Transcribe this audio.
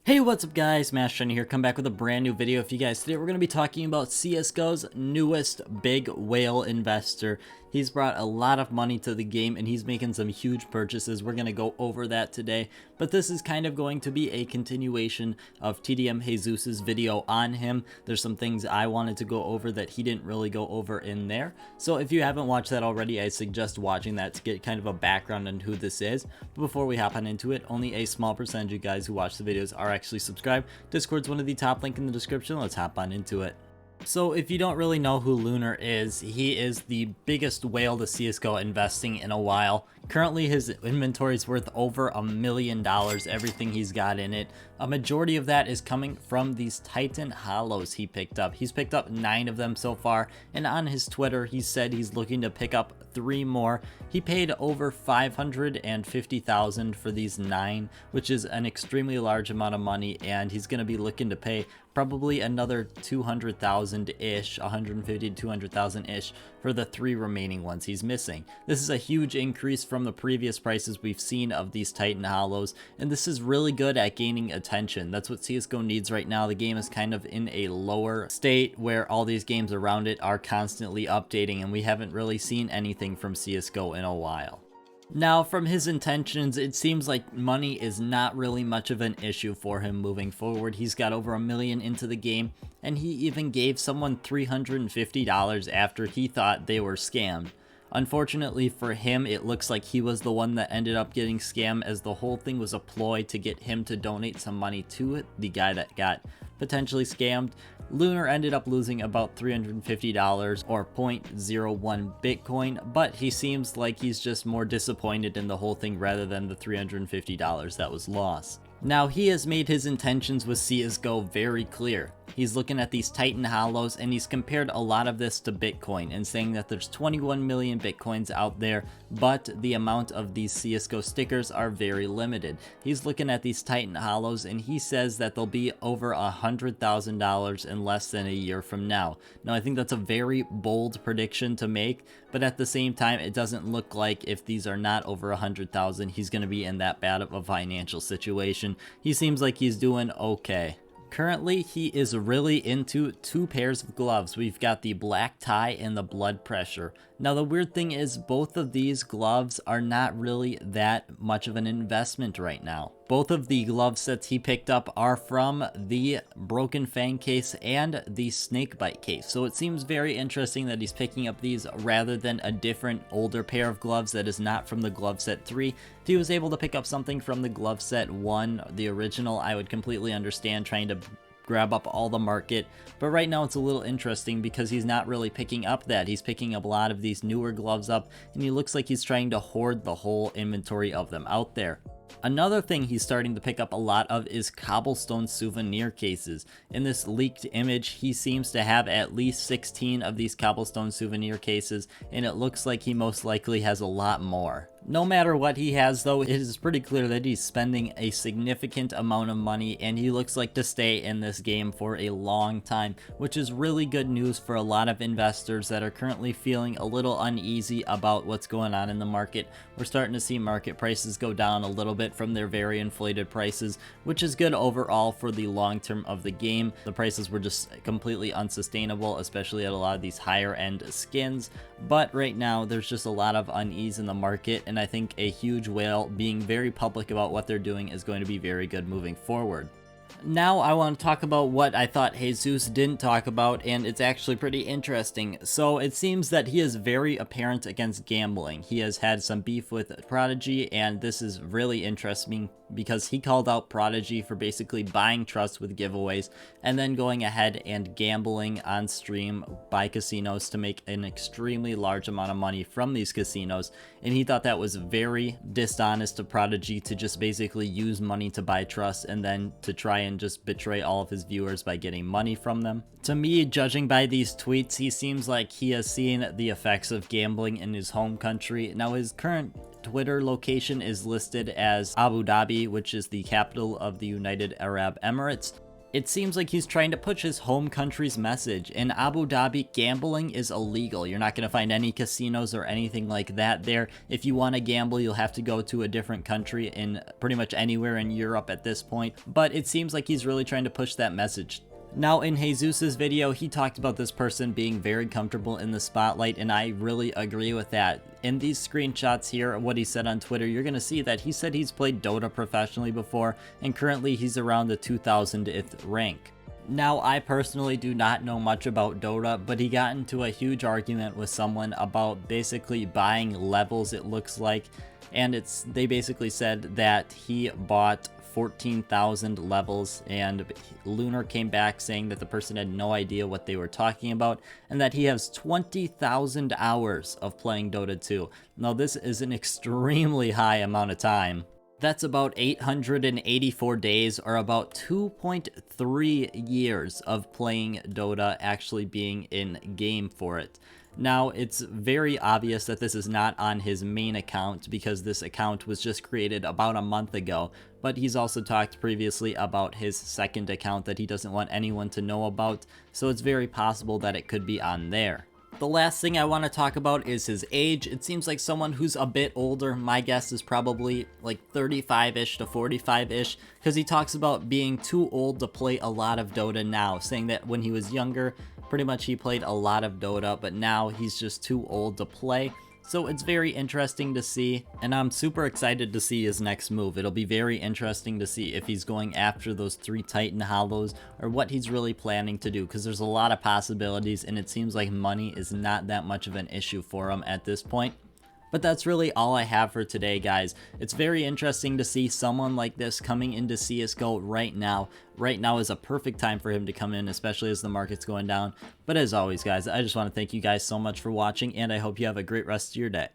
Hey, what's up guys, Master here, come back with a brand new video for you guys. Today we're going to be talking about CSGO's newest big whale investor. He's brought a lot of money to the game and he's making some huge purchases. We're going to go over that today, but this is kind of going to be a continuation of TDM Jesus's video on him. There's some things I wanted to go over that he didn't really go over in there. So if you haven't watched that already, I suggest watching that to get kind of a background on who this is. But before we hop on into it, only a small percentage of you guys who watch the videos are actually subscribed. Discord's one of the top link in the description. Let's hop on into it. So if you don't really know who Lunar is, he is the biggest whale to CSGO investing in a while. Currently his inventory is worth over $1 million, everything he's got in it. A majority of that is coming from these Titan Hollows he picked up. He's picked up 9 of them so far, and on his Twitter he said he's looking to pick up 3 more. He paid over $550,000 for these 9, which is an extremely large amount of money, and he's going to be looking to pay probably another 200,000-ish, 150 to 200,000-ish for the 3 remaining ones he's missing. This is a huge increase from the previous prices we've seen of these Titan Hollows, and this is really good at gaining attention. That's what CSGO needs right now. The game is kind of in a lower state where all these games around it are constantly updating, and we haven't really seen anything from CSGO in a while. Now, from his intentions, it seems like money is not really much of an issue for him moving forward. He's got over $1 million into the game, and he even gave someone $350 after he thought they were scammed. Unfortunately for him, it looks like he was the one that ended up getting scammed, as the whole thing was a ploy to get him to donate some money to it, the guy that got potentially scammed. Lunar ended up losing about $350 or 0.01 Bitcoin, but he seems like he's just more disappointed in the whole thing rather than the $350 that was lost. Now, he has made his intentions with CSGO very clear. He's looking at these Titan Hollows and he's compared a lot of this to Bitcoin and saying that there's 21 million Bitcoins out there, but the amount of these CSGO stickers are very limited. He's looking at these Titan Hollows and he says that they'll be over $100,000 in less than a year from now. Now, I think that's a very bold prediction to make, but at the same time, it doesn't look like if these are not over 100,000, he's going to be in that bad of a financial situation. He seems like he's doing okay. Currently, he is really into 2 pairs of gloves. We've got the black tie and the blood pressure. Now, the weird thing is both of these gloves are not really that much of an investment right now. Both of the glove sets he picked up are from the broken fang case and the snakebite case. So it seems very interesting that he's picking up these rather than a different older pair of gloves that is not from the glove set 3. If he was able to pick up something from the glove set 1, the original, I would completely understand trying to grab up all the market, but right now it's a little interesting because he's not really picking up that. He's picking up a lot of these newer gloves up, and he looks like he's trying to hoard the whole inventory of them out there. Another thing he's starting to pick up a lot of is cobblestone souvenir cases. In this leaked image, he seems to have at least 16 of these cobblestone souvenir cases, and it looks like he most likely has a lot more. No matter what he has though, it is pretty clear that he's spending a significant amount of money and he looks like to stay in this game for a long time, which is really good news for a lot of investors that are currently feeling a little uneasy about what's going on in the market. We're starting to see market prices go down a little bit from their very inflated prices, which is good overall for the long term of the game. The prices were just completely unsustainable, especially at a lot of these higher end skins, but right now there's just a lot of unease in the market, and I think a huge whale being very public about what they're doing is going to be very good moving forward. Now I want to talk about what I thought Jesus didn't talk about, and it's actually pretty interesting. So it seems that he is very apparent against gambling. He has had some beef with Prodigy, and this is really interesting because he called out Prodigy for basically buying trust with giveaways and then going ahead and gambling on stream by casinos to make an extremely large amount of money from these casinos, and he thought that was very dishonest of Prodigy to just basically use money to buy trust and then to try and just betray all of his viewers by getting money from them. To me, judging by these tweets, he seems like he has seen the effects of gambling in his home country. Now, his current Twitter location is listed as Abu Dhabi, which is the capital of the United Arab Emirates. It seems like he's trying to push his home country's message. In Abu Dhabi, gambling is illegal. You're not going to find any casinos or anything like that there. If you want to gamble, you'll have to go to a different country in pretty much anywhere in Europe at this point. But it seems like he's really trying to push that message. Now, in Jesus's video, he talked about this person being very comfortable in the spotlight, and I really agree with that. In these screenshots here, what he said on Twitter, you're going to see that he said he's played Dota professionally before, and currently he's around the 2000th rank. Now, I personally do not know much about Dota, but he got into a huge argument with someone about basically buying levels, it looks like, and they basically said that he bought 14,000 levels, and Lunar came back saying that the person had no idea what they were talking about and that he has 20,000 hours of playing Dota 2. Now, this is an extremely high amount of time. That's about 884 days, or about 2.3 years of playing Dota, actually being in game for it. Now, it's very obvious that this is not on his main account because this account was just created about a month ago, but he's also talked previously about his second account that he doesn't want anyone to know about, so it's very possible that it could be on there. The last thing I want to talk about is his age. It seems like someone who's a bit older. My guess is probably like 35-ish to 45-ish, because he talks about being too old to play a lot of Dota now, saying that when he was younger, pretty much he played a lot of Dota, but now he's just too old to play. So it's very interesting to see, and I'm super excited to see his next move. It'll be very interesting to see if he's going after those 3 Titan Hollows or what he's really planning to do, because there's a lot of possibilities, and it seems like money is not that much of an issue for him at this point. But that's really all I have for today, guys. It's very interesting to see someone like this coming into CSGO right now. Right now is a perfect time for him to come in, especially as the market's going down. But as always, guys, I just want to thank you guys so much for watching, and I hope you have a great rest of your day.